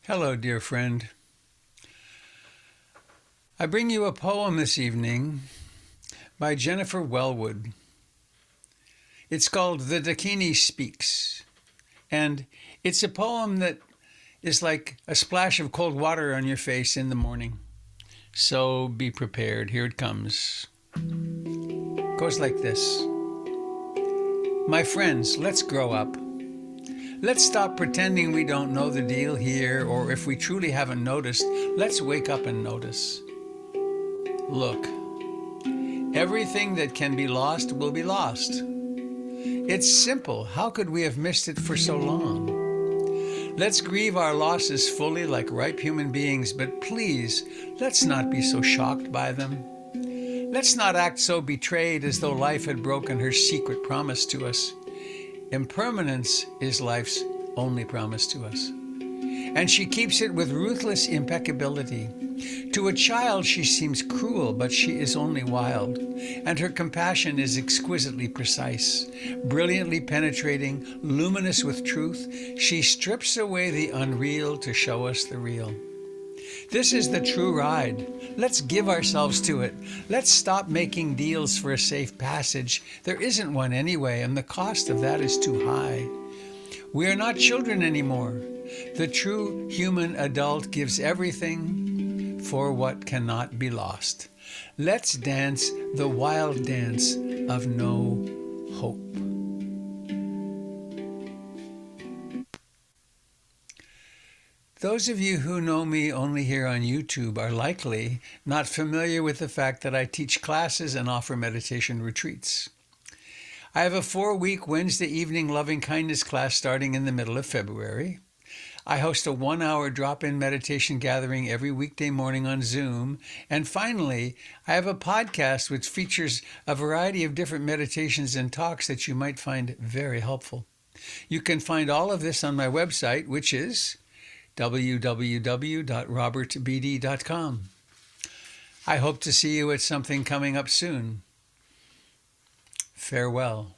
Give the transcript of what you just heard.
Hello, dear friend. I bring you a poem this evening by Jennifer Welwood. It's called The Dakini Speaks, and it's a poem that is like a splash of cold water on your face in the morning. So be prepared. Here it comes. It goes like this. My friends, let's grow up. Let's stop pretending we don't know the deal here, or if we truly haven't noticed, let's wake up and notice. Look, everything that can be lost will be lost. It's simple. How could we have missed it for so long? Let's grieve our losses fully like ripe human beings, but please, let's not be so shocked by them. Let's not act so betrayed as though life had broken her secret promise to us. Impermanence is life's only promise to us, and she keeps it with ruthless impeccability. To a child she seems cruel, but she is only wild, and her compassion is exquisitely precise. Brilliantly penetrating, luminous with truth, she strips away the unreal to show us the real. This is the true ride. Let's give ourselves to it. Let's stop making deals for a safe passage. There isn't one anyway, and the cost of that is too high. We are not children anymore. The true human adult gives everything for what cannot be lost. Let's dance the wild dance of no hope. Those of you who know me only here on YouTube are likely not familiar with the fact that I teach classes and offer meditation retreats. I have a 4-week Wednesday evening loving kindness class starting in the middle of February. I host a 1-hour drop-in meditation gathering every weekday morning on Zoom. And finally, I have a podcast which features a variety of different meditations and talks that you might find very helpful. You can find all of this on my website, which is www.robertbd.com. I hope to see you at something coming up soon. Farewell.